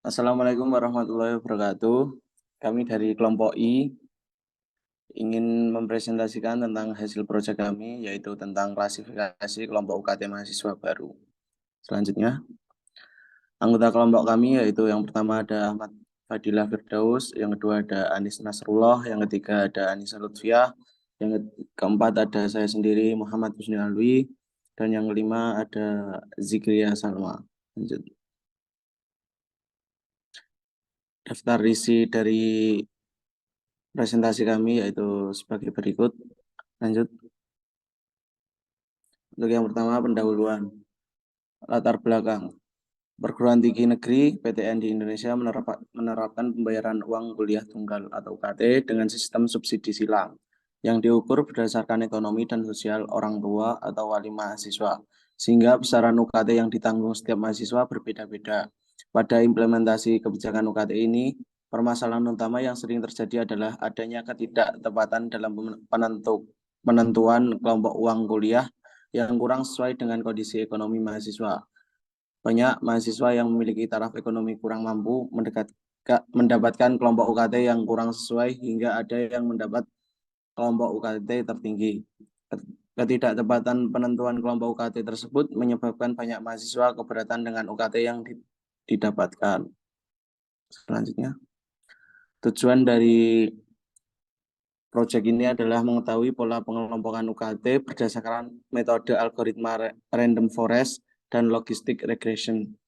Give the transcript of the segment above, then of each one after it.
Assalamualaikum warahmatullahi wabarakatuh. Kami dari kelompok I ingin mempresentasikan tentang hasil proyek kami, yaitu tentang klasifikasi kelompok UKT mahasiswa baru. Selanjutnya, anggota kelompok kami yaitu yang pertama ada Ahmad Fadilah Firdaus, yang kedua ada Anis Nasrullah, yang ketiga ada Anissa Lutfiah, yang keempat ada saya sendiri Muhammad Husni Alwi, dan yang kelima ada Zikria Salma. Lanjut. Daftar isi dari presentasi kami yaitu sebagai berikut. Lanjut. Untuk yang pertama, pendahuluan. Latar belakang. Perguruan tinggi negeri PTN di Indonesia menerapkan pembayaran uang kuliah tunggal atau UKT dengan sistem subsidi silang yang diukur berdasarkan ekonomi dan sosial orang tua atau wali mahasiswa, sehingga besaran UKT yang ditanggung setiap mahasiswa berbeda-beda. Pada implementasi kebijakan UKT ini, permasalahan utama yang sering terjadi adalah adanya ketidaktepatan dalam penentuan kelompok uang kuliah yang kurang sesuai dengan kondisi ekonomi mahasiswa. Banyak mahasiswa yang memiliki taraf ekonomi kurang mampu mendapatkan kelompok UKT yang kurang sesuai hingga ada yang mendapat kelompok UKT tertinggi. Ketidaktepatan penentuan kelompok UKT tersebut menyebabkan banyak mahasiswa keberatan dengan UKT yang didapatkan. Selanjutnya, tujuan dari proyek ini adalah mengetahui pola pengelompokan UKT berdasarkan metode algoritma random forest dan logistic regression.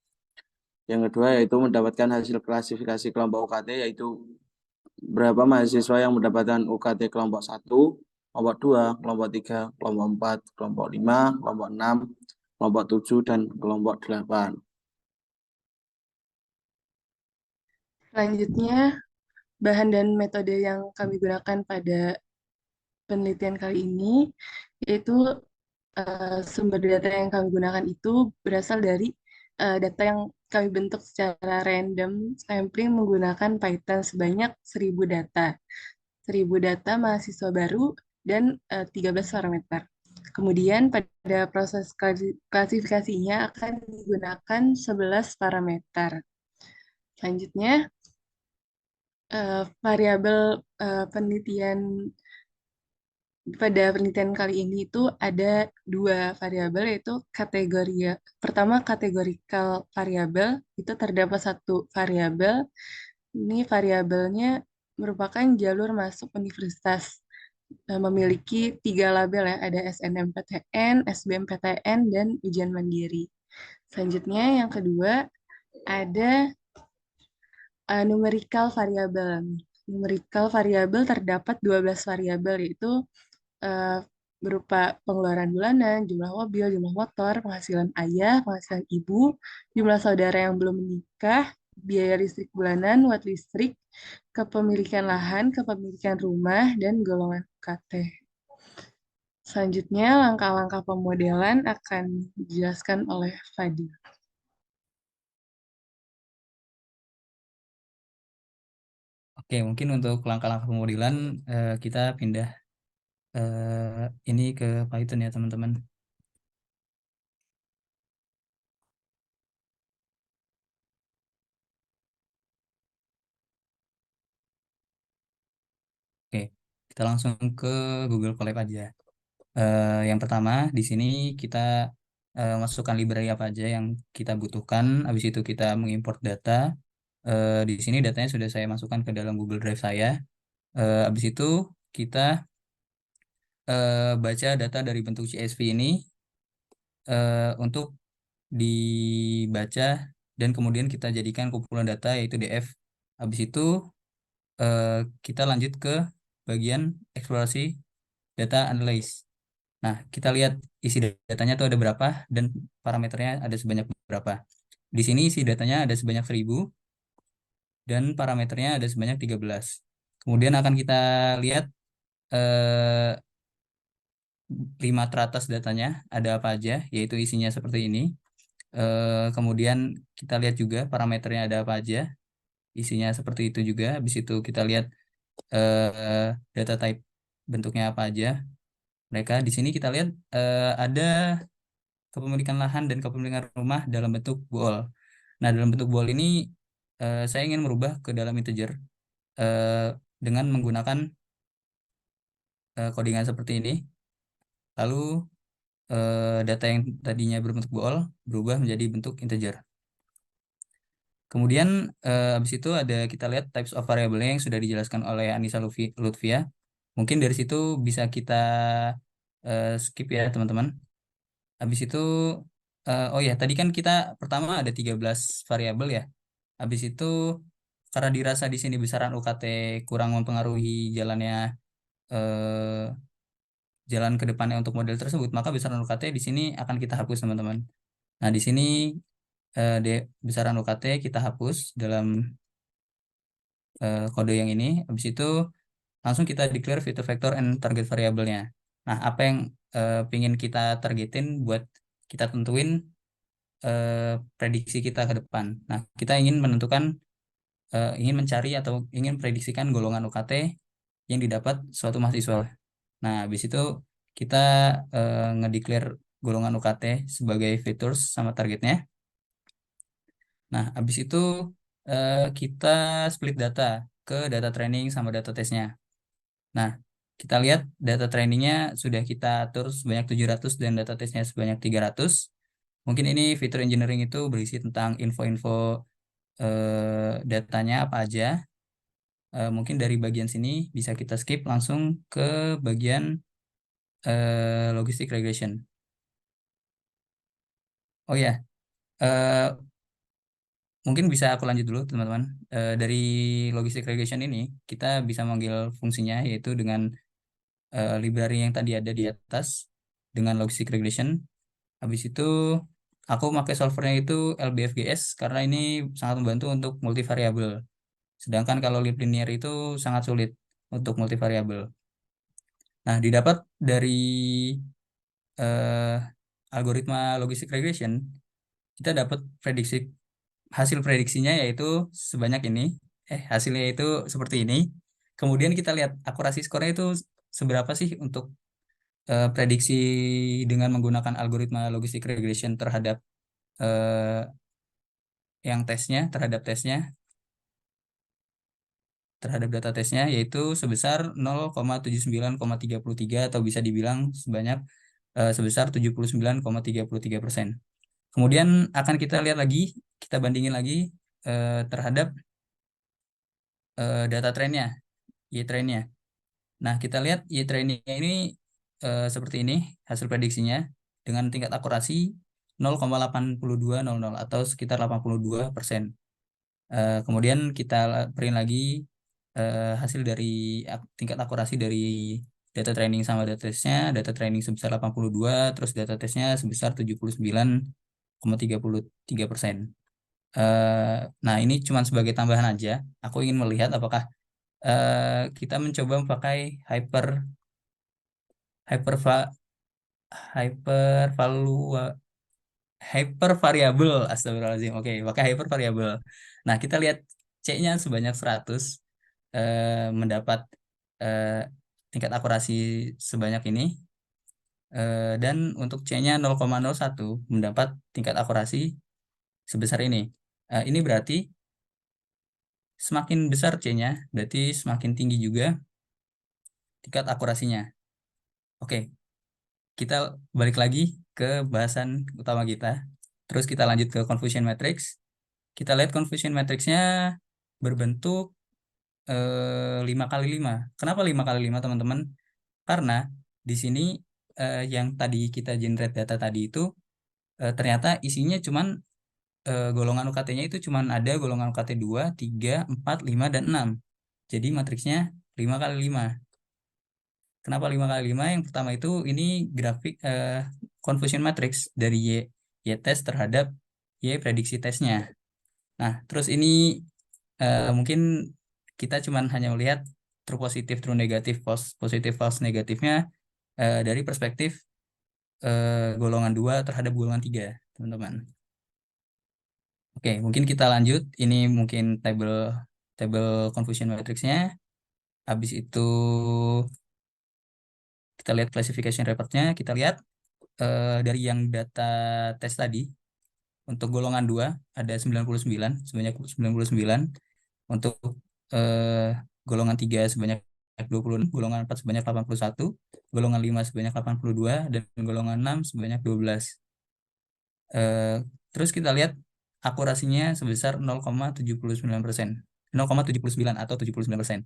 Yang kedua yaitu mendapatkan hasil klasifikasi kelompok UKT, yaitu berapa mahasiswa yang mendapatkan UKT kelompok 1, kelompok 2, kelompok 3, kelompok 4, kelompok 5, kelompok 6, kelompok 7, dan kelompok 8. Selanjutnya, bahan dan metode yang kami gunakan pada penelitian kali ini yaitu sumber data yang kami gunakan itu berasal dari data yang kami bentuk secara random sampling menggunakan Python sebanyak 1000 data. 1000 data mahasiswa baru dan 13 parameter. Kemudian pada proses klasifikasinya akan digunakan 11 parameter. Selanjutnya, variabel penelitian pada penelitian kali ini itu ada dua variabel, yaitu kategori pertama kategorikal variabel. Itu terdapat satu variabel, ini variabelnya merupakan jalur masuk universitas. Memiliki tiga label ya, ada SNMPTN, SBMPTN, dan ujian mandiri. Selanjutnya yang kedua ada numerical variabel. Numerical variabel terdapat 12 variabel, yaitu uh, berupa pengeluaran bulanan, jumlah mobil, jumlah motor, penghasilan ayah, penghasilan ibu, jumlah saudara yang belum menikah, biaya listrik bulanan, watt listrik, kepemilikan lahan, kepemilikan rumah, dan golongan UKT. Selanjutnya, langkah-langkah pemodelan akan dijelaskan oleh Fadil. Oke, mungkin untuk langkah-langkah pemodelan kita pindah ini ke Python ya teman-teman. Oke, kita langsung ke Google Colab aja. Yang pertama di sini kita masukkan library apa aja yang kita butuhkan. Habis itu kita mengimport data. Di sini datanya sudah saya masukkan ke dalam Google Drive saya. Habis itu kita baca data dari bentuk CSV ini untuk dibaca dan kemudian kita jadikan kumpulan data yaitu DF. Habis itu eh, kita lanjut ke bagian eksplorasi data analysis. Nah, kita lihat isi datanya itu ada berapa dan parameternya ada sebanyak berapa. Di sini isi datanya ada sebanyak 1000 dan parameternya ada sebanyak 13. Kemudian akan kita lihat eh, 5 teratas datanya ada apa aja, yaitu isinya seperti ini. Kemudian kita lihat juga parameternya ada apa aja, isinya seperti itu juga. Habis itu kita lihat data type bentuknya apa aja. Mereka di sini kita lihat ada kepemilikan lahan dan kepemilikan rumah dalam bentuk bool. Nah, dalam bentuk bool ini saya ingin merubah ke dalam integer dengan menggunakan codingan seperti ini. Lalu data yang tadinya berbentuk bool berubah menjadi bentuk integer. Kemudian habis itu kita lihat types of variable yang sudah dijelaskan oleh Anissa Lutfia. Mungkin dari situ bisa kita skip ya teman-teman. Habis itu oh ya, tadi kan kita pertama ada 13 variabel ya. Habis itu karena dirasa di sini besaran UKT kurang mempengaruhi eh, jalan ke depannya untuk model tersebut, maka besaran UKT di sini akan kita hapus teman-teman. Nah, di sini besaran UKT kita hapus dalam kode yang ini. Habis itu langsung kita declare fitur vector and target variabelnya. Nah, apa yang pingin kita targetin buat kita tentuin prediksi kita ke depan. Nah, kita ingin menentukan, ingin mencari atau ingin prediksikan golongan UKT yang didapat suatu mahasiswa. Nah, habis itu kita ngedeclare golongan UKT sebagai features sama targetnya. Nah, habis itu kita split data ke data training sama data testnya. Nah, kita lihat data trainingnya sudah kita atur sebanyak 700 dan data testnya sebanyak 300. Mungkin ini fitur engineering itu berisi tentang info-info datanya apa aja. Mungkin dari bagian sini bisa kita skip langsung ke bagian logistic regression. Oh ya, mungkin bisa aku lanjut dulu teman-teman. Dari logistic regression ini kita bisa manggil fungsinya yaitu dengan library yang tadi ada di atas dengan logistic regression. Habis itu aku pakai solvernya itu LBFGS karena ini sangat membantu untuk multivariabel. Sedangkan kalau lib linear itu sangat sulit untuk multivariabel. Nah, didapat dari eh, algoritma logistic regression, kita dapat hasil prediksinya yaitu sebanyak ini. Hasilnya itu seperti ini. Kemudian kita lihat akurasi skornya itu seberapa sih untuk prediksi dengan menggunakan algoritma logistic regression terhadap eh, yang terhadap data tesnya yaitu sebesar 0,79,33 atau bisa dibilang sebesar 79,33%. Kemudian akan kita lihat lagi, kita bandingin lagi terhadap data trennya, Y-trennya. Nah, kita lihat Y-trennya ini seperti ini hasil prediksinya dengan tingkat akurasi 0,8200 atau sekitar 82%. Kemudian kita print lagi hasil dari tingkat akurasi dari data training sama data tesnya. Data training sebesar 82, terus data tesnya sebesar 79,33%. Nah, ini cuma sebagai tambahan aja. Aku ingin melihat apakah kita mencoba memakai hyper hyper hyper variable. Astagfirullahaladzim. Oke, pakai hyper variable. Nah, kita lihat C-nya sebanyak 100 mendapat eh, tingkat akurasi sebanyak ini dan untuk C-nya 0,01 mendapat tingkat akurasi sebesar ini. Ini berarti semakin besar C-nya, berarti semakin tinggi juga tingkat akurasinya. Oke, kita balik lagi ke bahasan utama kita. Terus kita lanjut ke confusion matrix. Kita lihat confusion matrixnya berbentuk 5 kali 5. Kenapa 5 kali 5 teman-teman? Karena di sini yang tadi kita generate data tadi itu ternyata isinya cuman golongan UKT-nya itu cuman ada golongan UKT 2, 3, 4, 5, dan 6. Jadi matriksnya 5 kali 5. Kenapa 5 kali 5? Yang pertama itu ini grafik confusion matrix dari Y test terhadap Y prediksi tesnya. Nah, terus ini mungkin kita cuman hanya melihat true positif, true negatif, false positif, false negatifnya dari perspektif golongan 2 terhadap golongan 3, teman-teman. Oke, mungkin kita lanjut. Ini mungkin table confusion matrixnya. Habis itu kita lihat classification reportnya. Kita lihat dari yang data tes tadi, Untuk golongan 2 ada 99, sebanyak 99. Untuk eh, golongan 3 sebanyak 20, golongan 4 sebanyak 81, golongan 5 sebanyak 82, dan golongan 6 sebanyak 12. Eh, Terus kita lihat akurasinya sebesar 0,79%. 0,79 atau 79%.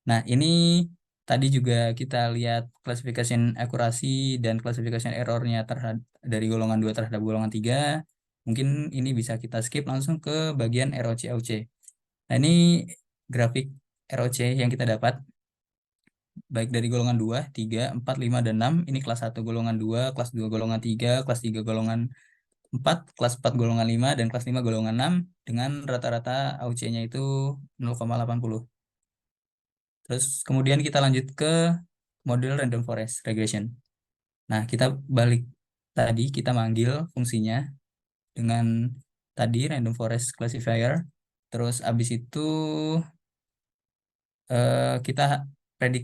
Nah, ini tadi juga kita lihat klasifikasi akurasi dan klasifikasi errornya terhadap dari golongan 2 terhadap golongan 3. Mungkin ini bisa kita skip langsung ke bagian ROC AUC. Nah, ini grafik ROC yang kita dapat baik dari golongan 2, 3, 4, 5, dan 6. Ini kelas 1 golongan 2, kelas 2 golongan 3, kelas 3 golongan 4, kelas 4 golongan 5, dan kelas 5 golongan 6 dengan rata-rata AUC-nya itu 0,80. Terus kemudian kita lanjut ke model random forest regression. Nah, kita balik tadi kita manggil fungsinya dengan tadi random forest classifier. Terus abis itu kita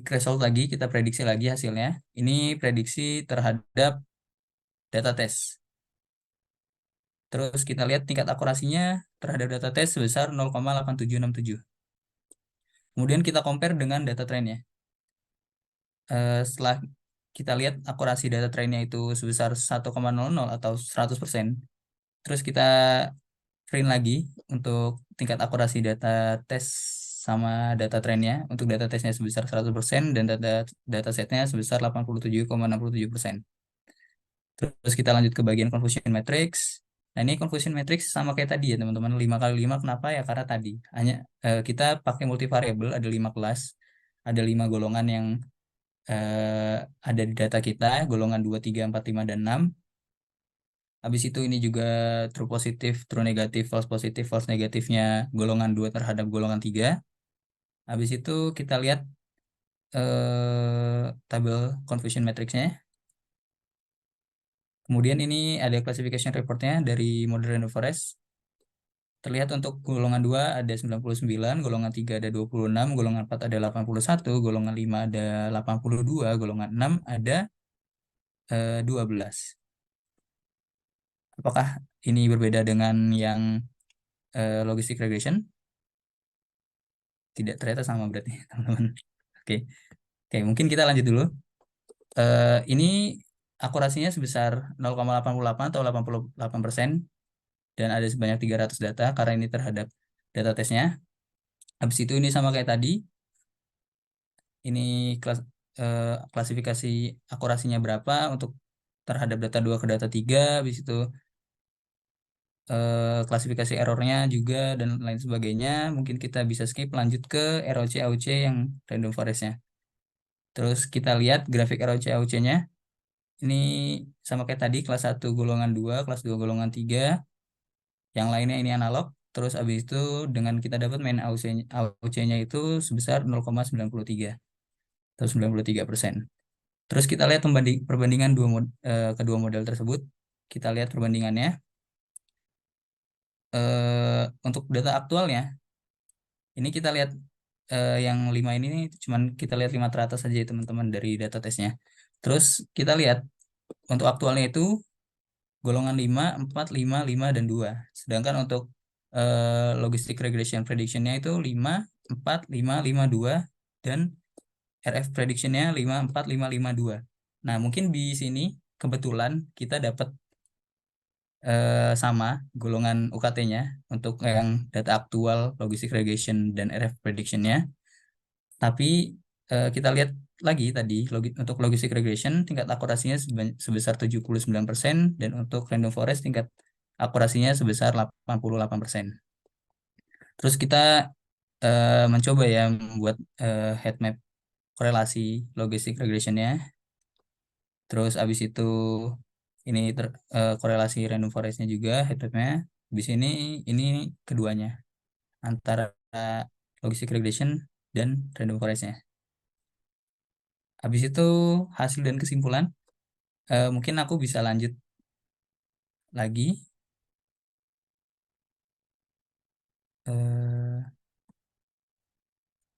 result lagi, kita prediksi lagi hasilnya. Ini prediksi terhadap data test. Terus kita lihat tingkat akurasinya terhadap data test sebesar 0,8767. Kemudian kita compare dengan data trainnya. Setelah kita lihat akurasi data trainnya itu sebesar 1,00 atau 100%. Terus kita print lagi untuk tingkat akurasi data tes sama data trainnya. Untuk data tesnya sebesar 100% dan data setnya sebesar 87,67%. Terus kita lanjut ke bagian confusion matrix. Nah, ini confusion matrix sama kayak tadi ya teman-teman. 5 kali 5 kenapa ya? Karena tadi hanya kita pakai multivariable, ada 5 kelas, ada 5 golongan yang ada di data kita, golongan 2, 3, 4, 5, dan 6. Habis itu ini juga true positif, true negatif, false positif, false negatifnya golongan 2 terhadap golongan 3. Habis itu kita lihat tabel confusion matrixnya. Kemudian ini ada classification reportnya dari model random forest. Terlihat untuk golongan 2 ada 99, golongan 3 ada 26, golongan 4 ada 81, golongan 5 ada 82, golongan 6 ada 12. Apakah ini berbeda dengan yang logistic regression? Tidak, ternyata sama berarti, teman-teman. Oke, oke, mungkin kita lanjut dulu. Ini akurasinya sebesar 0,88 atau 88%, dan ada sebanyak 300 data karena ini terhadap data tesnya. Habis itu ini sama kayak tadi. Ini klasifikasi akurasinya berapa untuk terhadap data 2 ke data 3. Habis itu klasifikasi errornya juga dan lain sebagainya. Mungkin kita bisa skip lanjut ke ROC AUC yang random forest-nya. Terus kita lihat grafik ROC AUC-nya. Ini sama kayak tadi, kelas 1 golongan 2, kelas 2 golongan 3. Yang lainnya ini analog. Terus habis itu dengan kita dapat main AUC-nya itu sebesar 0,93 atau 93%. Terus kita lihat perbandingan kedua model tersebut. Kita lihat perbandingannya. Untuk data aktualnya, ini kita lihat yang 5 ini cuman kita lihat 5 teratas saja ya teman-teman dari data tesnya. Terus kita lihat untuk aktualnya itu golongan 5, 4, 5, 5, dan 2. Sedangkan untuk logistic regression prediction-nya itu 5, 4, 5, 5, 2, dan RF prediction-nya 5, 4, 5, 5, 2. Nah, mungkin di sini kebetulan kita dapat sama golongan UKT-nya untuk yang data aktual, logistic regression, dan RF prediction-nya. Tapi kita lihat lagi tadi untuk logistic regression tingkat akurasinya sebesar 79%, dan untuk random forest tingkat akurasinya sebesar 88%. Terus kita mencoba ya membuat heat map korelasi logistic regression-nya. Terus abis itu ini korelasi random forest-nya juga heat map-nya. Di sini ini keduanya antara logistic regression dan random forest-nya. Habis itu hasil dan kesimpulan, mungkin aku bisa lanjut lagi. Eh,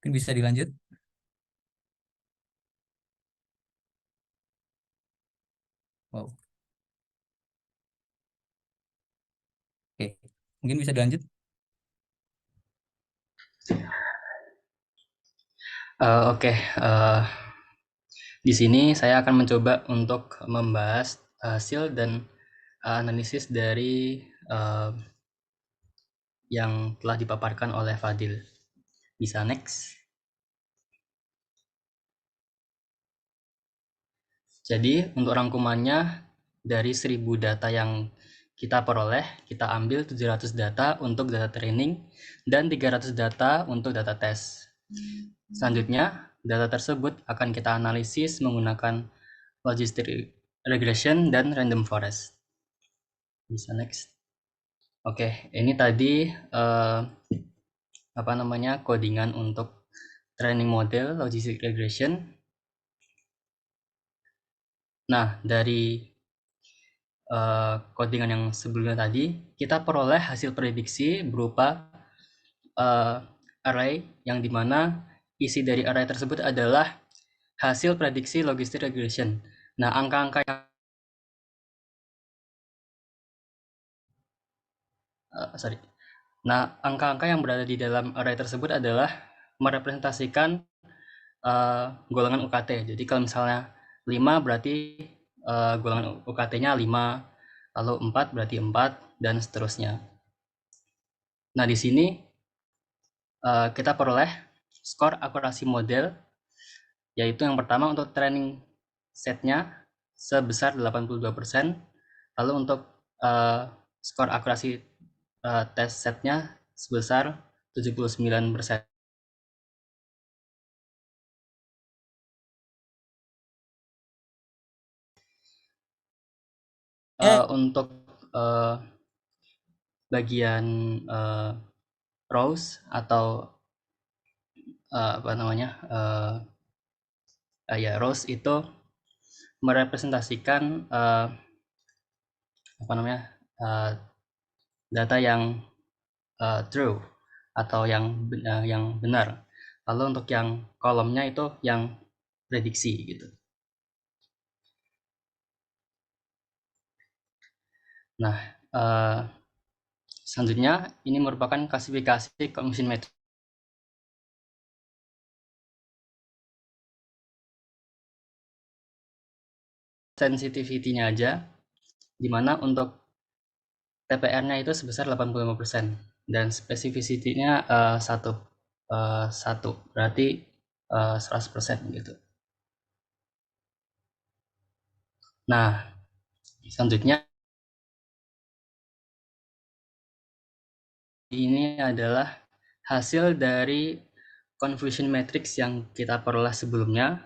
Mungkin bisa dilanjut. Wow. Mungkin bisa dilanjut. Oke, di sini saya akan mencoba untuk membahas hasil dan analisis dari yang telah dipaparkan oleh Fadil. Bisa next. Jadi untuk rangkumannya, dari 1000 data yang kita peroleh, kita ambil 700 data untuk data training dan 300 data untuk data tes. Selanjutnya, data tersebut akan kita analisis menggunakan logistic regression dan random forest. Bisa next. Oke, ini tadi codingan untuk training model logistic regression. Nah, dari codingan yang sebelumnya tadi, kita peroleh hasil prediksi berupa array yang dimana isi dari array tersebut adalah hasil prediksi logistic regression. Nah, angka-angka yang Nah, angka-angka yang berada di dalam array tersebut adalah merepresentasikan golongan UKT. Jadi kalau misalnya 5 berarti golongan UKT-nya 5, lalu 4 berarti 4, dan seterusnya. Nah, di sini kita peroleh skor akurasi model, yaitu yang pertama untuk training setnya sebesar 82%, lalu untuk skor akurasi tes setnya sebesar 79%. Untuk bagian rows atau rows itu merepresentasikan data yang true atau yang benar. Lalu untuk yang kolomnya itu yang prediksi gitu. Nah, selanjutnya ini merupakan klasifikasi Cognition Matrix. Sensitivity-nya aja, dimana untuk TPR-nya itu sebesar 85% dan specificity-nya 1, berarti 100% gitu. Nah, selanjutnya ini adalah hasil dari confusion matrix yang kita peroleh sebelumnya,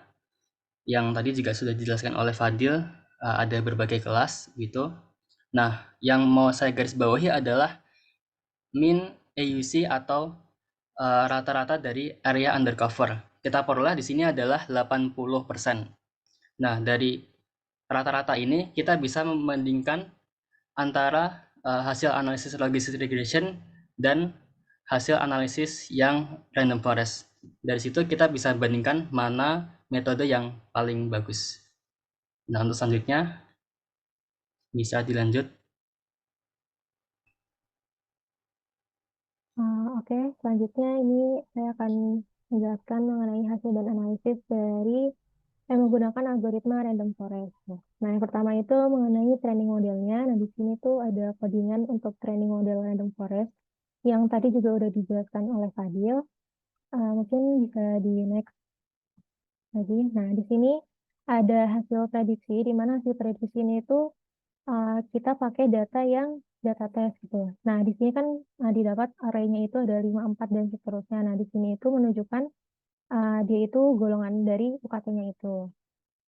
yang tadi juga sudah dijelaskan oleh Fadil, ada berbagai kelas gitu. Nah, yang mau saya garis bawahi adalah mean AUC atau rata-rata dari area undercover. Kita peroleh di sini adalah 80%. Nah, dari rata-rata ini kita bisa membandingkan antara hasil analisis logistic regression dan hasil analisis yang random forest. Dari situ kita bisa bandingkan mana metode yang paling bagus. Nah, untuk selanjutnya bisa dilanjut. Oke, selanjutnya ini saya akan menjelaskan mengenai hasil dan analisis dari menggunakan algoritma random forest. Nah, yang pertama itu mengenai training modelnya. Nah, di sini tuh ada codingan untuk training model random forest yang tadi juga udah dijelaskan oleh Fadil. Mungkin bisa di next lagi. Nah, di sini ada hasil prediksi, di mana hasil prediksi ini itu kita pakai data yang data tes gitu. Nah, di sini kan didapat array-nya itu ada 5, 4, dan seterusnya. Nah, di sini itu menunjukkan dia itu golongan dari UKT-nya itu.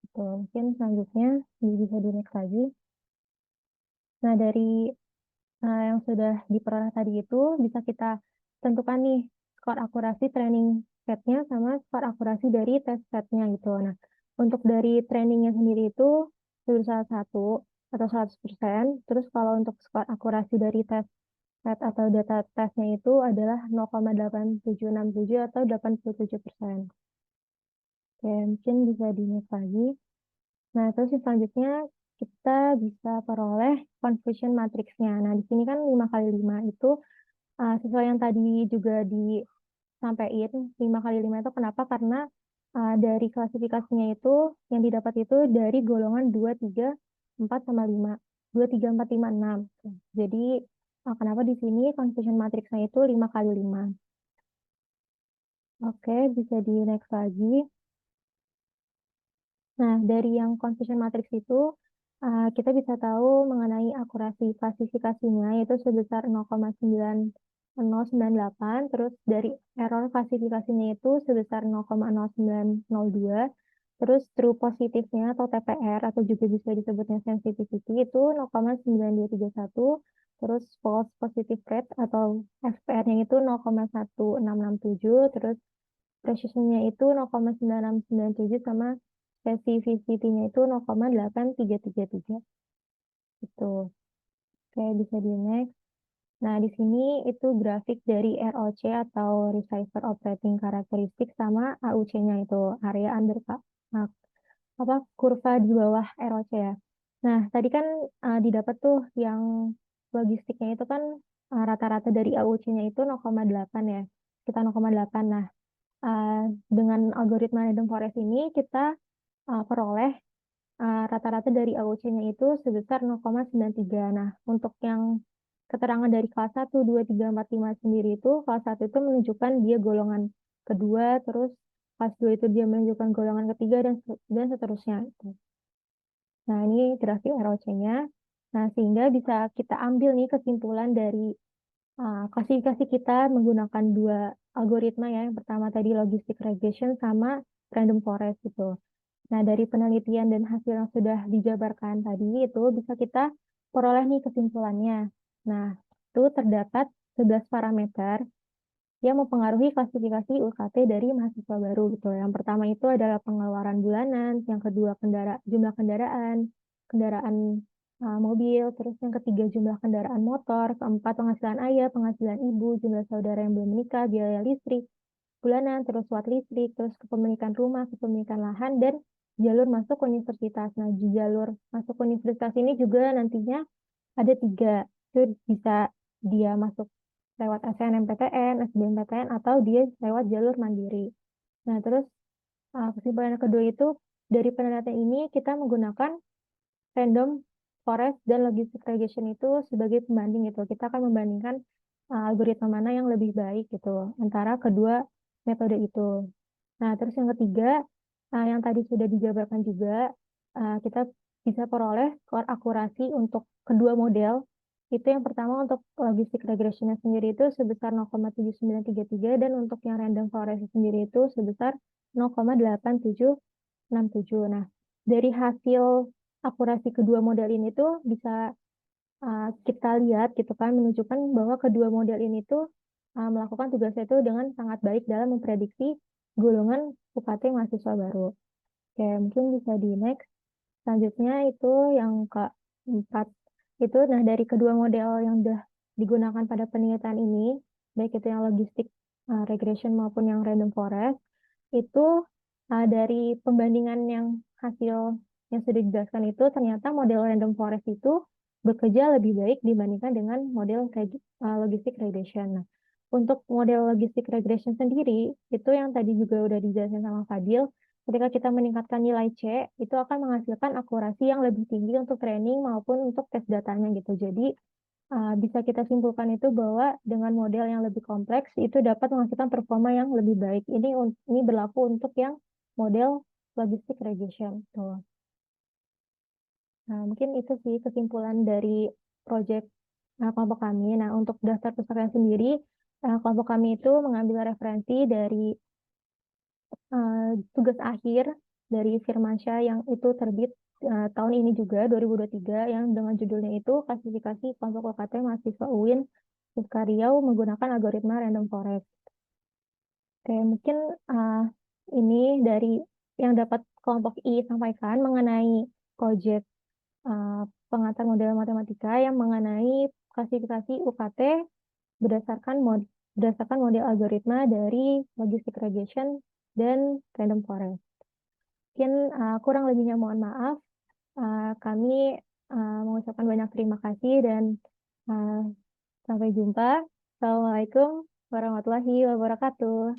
Gitu. Mungkin selanjutnya bisa di next lagi. Nah, dari yang sudah diperoleh tadi itu bisa kita tentukan nih skor akurasi training setnya sama skor akurasi dari tes setnya gitu. Nah, untuk dari trainingnya sendiri itu berusaha 1 atau 100%. Terus kalau untuk skor akurasi dari tes set atau data tesnya itu adalah 0,8767 atau 87%. Oke, mungkin bisa di next lagi. Nah, terus selanjutnya kita bisa peroleh confusion matrixnya. Nah, di sini kan 5 kali 5 itu sesuai yang tadi juga disampaikan, 5 kali 5 itu kenapa? Karena dari klasifikasinya itu yang didapat itu dari golongan 2, 3, 4, sama 5. 2, 3, 4, 5, 6. Jadi kenapa di sini confusion matrixnya itu 5 kali 5. Oke, bisa di next lagi. Nah, dari yang confusion matrix itu kita bisa tahu mengenai akurasi klasifikasinya yaitu sebesar 0,9098, terus dari error klasifikasinya itu sebesar 0,0902, terus true positifnya atau TPR atau juga bisa disebutnya sensitivity itu 0,9231, terus false positive rate atau FPR-nya itu 0,1667, terus precision-nya itu 0,9697 sama specificity-nya itu 0,8333. Itu. Oke, bisa di next. Nah, di sini itu grafik dari ROC atau Receiver Operating Characteristic sama AUC-nya itu area under kurva di bawah ROC ya. Nah, tadi kan didapat tuh yang logistiknya itu kan rata-rata dari AUC-nya itu 0,8 ya. Kita 0,8. Nah, dengan algoritma random forest ini kita peroleh rata-rata dari AUC-nya itu sebesar 0,93. Nah, untuk yang keterangan dari kelas 1, 2, 3, 4, 5 sendiri itu, kelas 1 itu menunjukkan dia golongan kedua, terus kelas 2 itu dia menunjukkan golongan ketiga, dan seterusnya. Nah, ini grafik ROC-nya. Nah, sehingga bisa kita ambil nih kesimpulan dari klasifikasi kita menggunakan dua algoritma ya. Yang pertama tadi logistic regression sama random forest gitu. Nah, dari penelitian dan hasil yang sudah dijabarkan tadi itu bisa kita peroleh nih kesimpulannya. Nah, itu terdapat 11 parameter yang mempengaruhi klasifikasi UKT dari mahasiswa baru gitu. Yang pertama itu adalah pengeluaran bulanan, yang kedua jumlah kendaraan mobil, terus yang ketiga jumlah kendaraan motor, keempat penghasilan ayah, penghasilan ibu, jumlah saudara yang belum menikah, biaya listrik bulanan, terus watt listrik, terus kepemilikan rumah, kepemilikan lahan, dan jalur masuk universitas. Nah, di jalur masuk universitas ini juga nantinya ada 3. Itu bisa dia masuk lewat SNMPTN, SBMPTN, atau dia lewat jalur mandiri. Nah, terus kesimpulan kedua itu dari penelitian ini kita menggunakan random forest dan logistic regression itu sebagai pembanding gitu. Kita akan membandingkan algoritma mana yang lebih baik gitu antara kedua metode itu. Nah, terus yang ketiga, yang tadi sudah dijabarkan juga, kita bisa peroleh skor akurasi untuk kedua model. Itu yang pertama untuk logistic regression-nya sendiri itu sebesar 0,7933, dan untuk yang random forest sendiri itu sebesar 0,8767. Nah, dari hasil akurasi kedua model ini tuh bisa kita lihat gitu kan, menunjukkan bahwa kedua model ini tuh melakukan tugasnya itu dengan sangat baik dalam memprediksi golongan UKT mahasiswa baru. Oke, mungkin bisa di next. Selanjutnya itu yang keempat. Itu, nah dari kedua model yang sudah digunakan pada penelitian ini, baik itu yang logistic regression maupun yang random forest, itu dari pembandingan yang hasil yang sudah dijelaskan itu, ternyata model random forest itu bekerja lebih baik dibandingkan dengan model logistic regression. Nah, untuk model logistic regression sendiri, itu yang tadi juga udah dijelaskan sama Fadil, ketika kita meningkatkan nilai C, itu akan menghasilkan akurasi yang lebih tinggi untuk training maupun untuk tes datanya gitu. Jadi, bisa kita simpulkan itu bahwa dengan model yang lebih kompleks, itu dapat menghasilkan performa yang lebih baik. Ini berlaku untuk yang model logistic regression. Tuh. Nah, mungkin itu sih kesimpulan dari proyek kelompok kami. Nah, untuk daftar peserta sendiri, kelompok kami itu mengambil referensi dari tugas akhir dari Firmansyah yang itu terbit tahun ini juga, 2023, yang dengan judulnya itu klasifikasi kelompok UKT mahasiswa UIN Fiska Riau menggunakan algoritma random forest. Oke, mungkin ini dari yang dapat kelompok I sampaikan mengenai proyek pengantar model matematika yang mengenai klasifikasi UKT berdasarkan model algoritma dari logistic regression dan random forest. Mungkin kurang lebihnya mohon maaf. Kami mengucapkan banyak terima kasih dan sampai jumpa. Assalamualaikum warahmatullahi wabarakatuh.